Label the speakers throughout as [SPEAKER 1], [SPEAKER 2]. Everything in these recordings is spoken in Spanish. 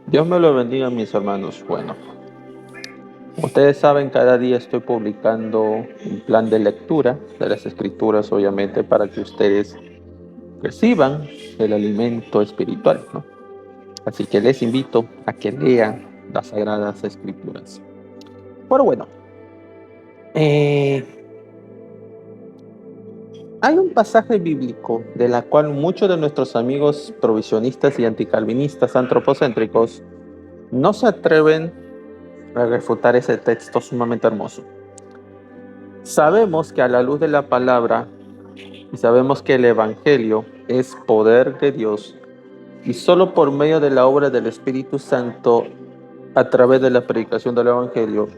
[SPEAKER 1] Dios me lo bendiga, mis hermanos. Bueno, ustedes saben, cada día estoy publicando un plan de lectura de las escrituras, obviamente, para que ustedes reciban el alimento espiritual, ¿no? Así que les invito a que lean las sagradas escrituras. Pero bueno, eh, hay un pasaje bíblico de la cual muchos de nuestros amigos provisionistas y anticalvinistas antropocéntricos no se atreven a refutar ese texto sumamente hermoso. Sabemos que a la luz de la palabra y sabemos que el Evangelio es poder de Dios y solo por medio de la obra del Espíritu Santo, a través de la predicación del Evangelio,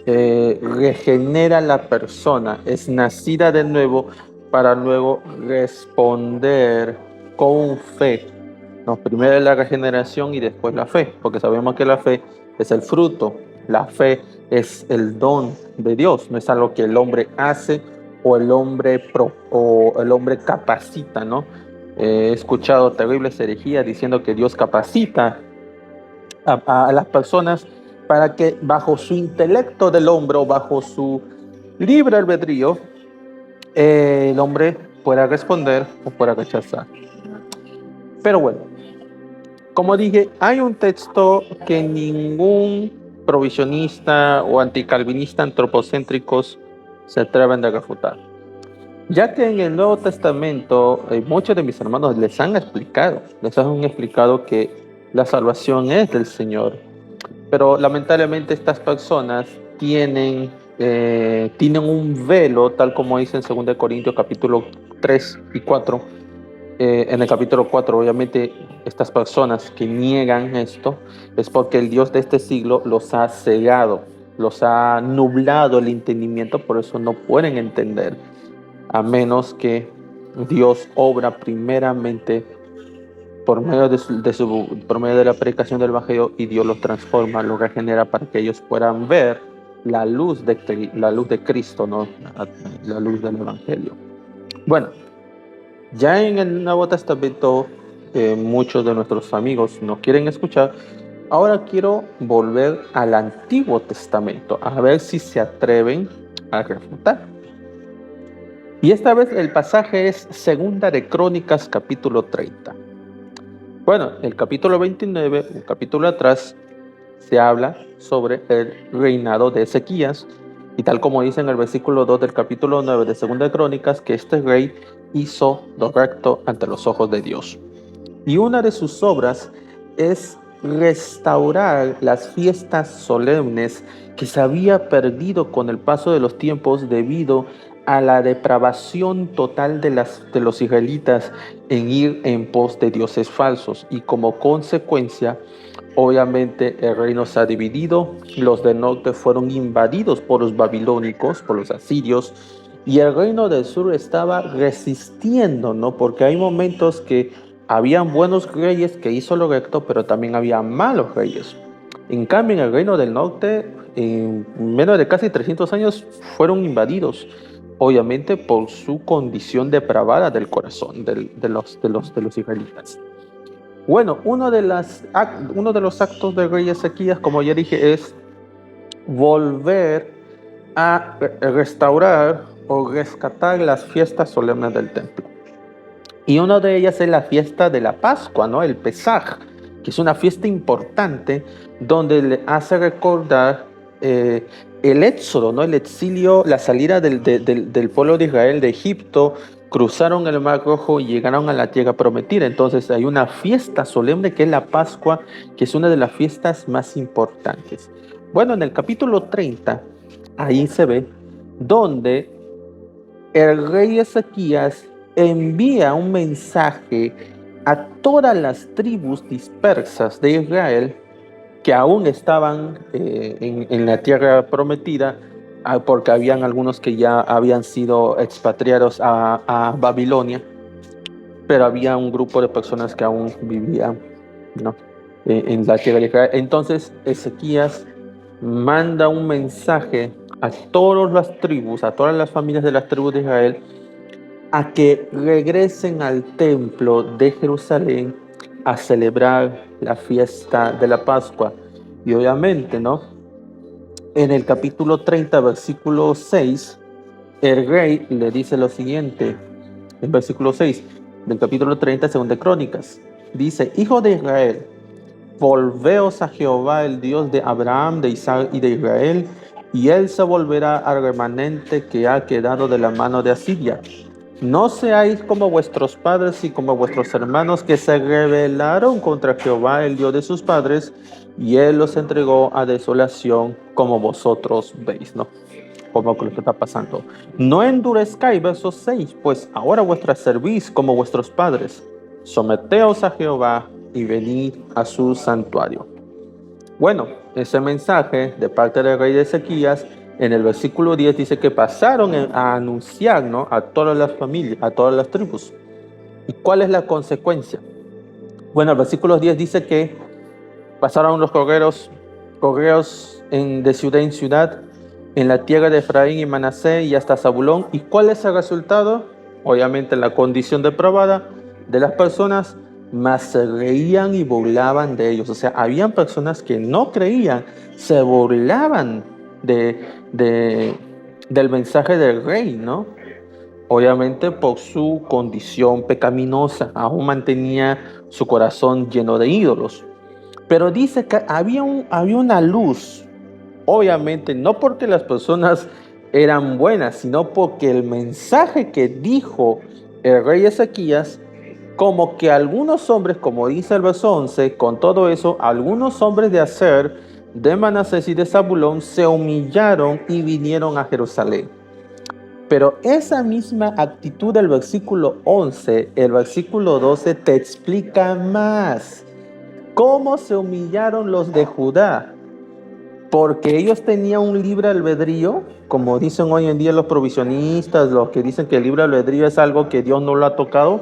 [SPEAKER 1] regenera la persona, es nacida de nuevo para luego responder con fe. No, primero es la regeneración y después la fe, porque sabemos que la fe es el fruto, la fe es el don de Dios, no es algo que el hombre hace o el hombre capacita, ¿no? He escuchado terribles herejías diciendo que Dios capacita a las personas para que bajo su intelecto del hombre o bajo su libre albedrío, el hombre pueda responder o pueda rechazar. Pero bueno, como dije, hay un texto que ningún provisionista o anticalvinista antropocéntricos se atreven a refutar. Ya que en el Nuevo Testamento muchos de mis hermanos les han explicado que la salvación es del Señor. Pero lamentablemente estas personas tienen un velo, tal como dice en 2 Corintios capítulo 3 y 4. En el capítulo 4, obviamente, estas personas que niegan esto es porque el Dios de este siglo los ha cegado, los ha nublado el entendimiento, por eso no pueden entender, a menos que Dios obra primeramente por medio por medio de la predicación del Evangelio, y Dios los transforma, los regenera para que ellos puedan ver la luz de Cristo, ¿no? La luz del Evangelio. Bueno, ya en el Nuevo Testamento muchos de nuestros amigos no quieren escuchar. Ahora quiero volver al Antiguo Testamento, a ver si se atreven a refutar. Y esta vez el pasaje es Segunda de Crónicas, capítulo 30. Bueno, el capítulo 29, un capítulo atrás, se habla sobre el reinado de Ezequías, y tal como dice en el versículo 2 del capítulo 9 de Segunda de Crónicas, que este rey hizo lo recto ante los ojos de Dios. Y una de sus obras es restaurar las fiestas solemnes que se había perdido con el paso de los tiempos debido a la depravación total de los israelitas en ir en pos de dioses falsos. Y como consecuencia, obviamente el reino se ha dividido, los del norte fueron invadidos por los babilónicos, por los asirios, y el reino del sur estaba resistiendo, ¿no? Porque hay momentos que habían buenos reyes que hizo lo recto, pero también había malos reyes. En cambio, en el reino del norte, en menos de casi 300 años, fueron invadidos, obviamente por su condición depravada del corazón de los israelitas. Bueno, uno de los actos del rey Ezequías, como ya dije, es volver a restaurar o rescatar las fiestas solemnes del templo. Y una de ellas es la fiesta de la Pascua, ¿no? El Pesaj, que es una fiesta importante donde le hace recordar el éxodo, ¿no? El exilio, la salida del pueblo de Israel de Egipto, cruzaron el Mar Rojo y llegaron a la tierra prometida. Entonces hay una fiesta solemne que es la Pascua, que es una de las fiestas más importantes. Bueno, en el capítulo 30, ahí se ve donde el rey Ezequías envía un mensaje a todas las tribus dispersas de Israel que aún estaban en la tierra prometida, porque habían algunos que ya habían sido expatriados a Babilonia, pero había un grupo de personas que aún vivían, ¿no? En la tierra de Israel. Entonces Ezequías manda un mensaje a todas las tribus, a todas las familias de las tribus de Israel, a que regresen al templo de Jerusalén a celebrar la fiesta de la Pascua. Y obviamente, ¿no? En el capítulo 30, versículo 6, el rey le dice lo siguiente, en versículo 6 del capítulo 30, según de Crónicas. Dice: Hijo de Israel, volveos a Jehová, el Dios de Abraham, de Isaac y de Israel, y él se volverá al remanente que ha quedado de la mano de Asiria. No seáis como vuestros padres y como vuestros hermanos, que se rebelaron contra Jehová, el Dios de sus padres, y él los entregó a desolación, como vosotros veis, ¿no? Como lo que está pasando. No endurezcáis, verso 6, pues ahora vuestra servís como vuestros padres. Someteos a Jehová y venid a su santuario. Bueno, ese mensaje de parte del rey de Ezequías, en el versículo 10 dice que pasaron a anunciar, ¿no?, a todas las familias, a todas las tribus. ¿Y cuál es la consecuencia? Bueno, el versículo 10 dice que pasaron los correos de ciudad en ciudad, en la tierra de Efraín y Manasés y hasta Zabulón. ¿Y cuál es el resultado? Obviamente la condición depravada de las personas, más se reían y burlaban de ellos. O sea, habían personas que no creían, se burlaban del mensaje del rey, ¿no? Obviamente por su condición pecaminosa, aún mantenía su corazón lleno de ídolos. Pero dice que había una luz. Obviamente, no porque las personas eran buenas, sino porque el mensaje que dijo el rey Ezequías, como que algunos hombres, como dice el verso 11, con todo eso, algunos hombres de Aser, de Manasés y de Zabulón se humillaron y vinieron a Jerusalén. Pero esa misma actitud del versículo 11, el versículo 12 te explica más. ¿Cómo se humillaron los de Judá? Porque ellos tenían un libre albedrío, como dicen hoy en día los provisionistas, los que dicen que el libre albedrío es algo que Dios no lo ha tocado.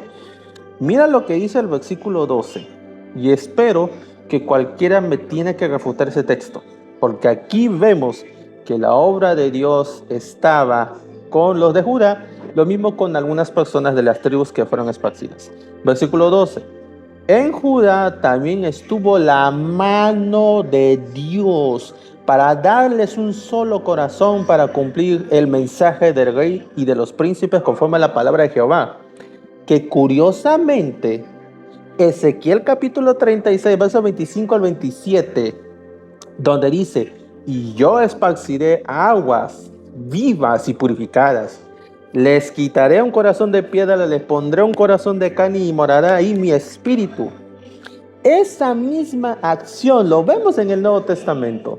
[SPEAKER 1] Mira lo que dice el versículo 12, y espero que cualquiera me tiene que refutar ese texto, porque aquí vemos que la obra de Dios estaba con los de Judá, lo mismo con algunas personas de las tribus que fueron esparcidas. Versículo 12. En Judá también estuvo la mano de Dios para darles un solo corazón para cumplir el mensaje del rey y de los príncipes conforme a la palabra de Jehová. Que curiosamente, Ezequiel capítulo 36, versos 25 al 27, donde dice: y yo esparciré aguas vivas y purificadas. Les quitaré un corazón de piedra, les pondré un corazón de carne y morará ahí mi espíritu. Esa misma acción lo vemos en el Nuevo Testamento.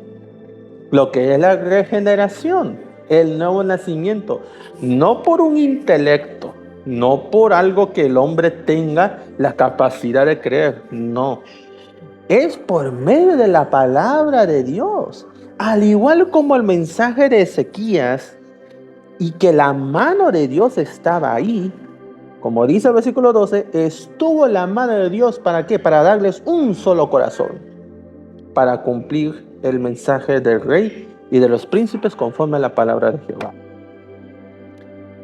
[SPEAKER 1] Lo que es la regeneración, el nuevo nacimiento, no por un intelecto, no por algo que el hombre tenga la capacidad de creer, no. Es por medio de la palabra de Dios. Al igual como el mensaje de Ezequías, y que la mano de Dios estaba ahí, como dice el versículo 12, estuvo la mano de Dios, ¿para qué? Para darles un solo corazón, para cumplir el mensaje del rey y de los príncipes conforme a la palabra de Jehová.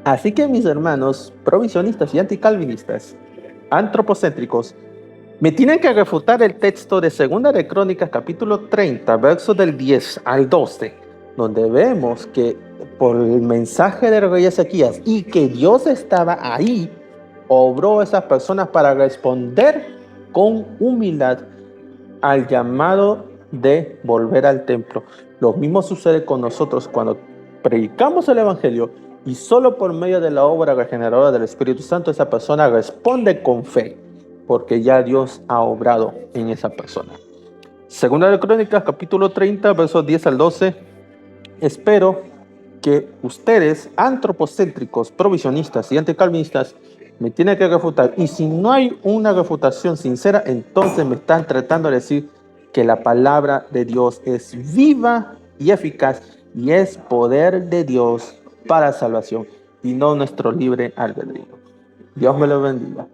[SPEAKER 1] Así que, mis hermanos provisionistas y anticalvinistas, antropocéntricos, me tienen que refutar el texto de Segunda de Crónicas, capítulo 30, versos del 10 al 12, donde vemos que por el mensaje del rey Ezequías y que Dios estaba ahí, obró a esas personas para responder con humildad al llamado de volver al templo. Lo mismo sucede con nosotros cuando predicamos el evangelio y solo por medio de la obra regeneradora del Espíritu Santo esa persona responde con fe, porque ya Dios ha obrado en esa persona. Segunda de Crónicas, capítulo 30, versos 10 al 12. Espero que ustedes, antropocéntricos, provisionistas y anticalvinistas, me tienen que refutar. Y si no hay una refutación sincera, entonces me están tratando de decir que la palabra de Dios es viva y eficaz y es poder de Dios para salvación y no nuestro libre albedrío. Dios me lo bendiga.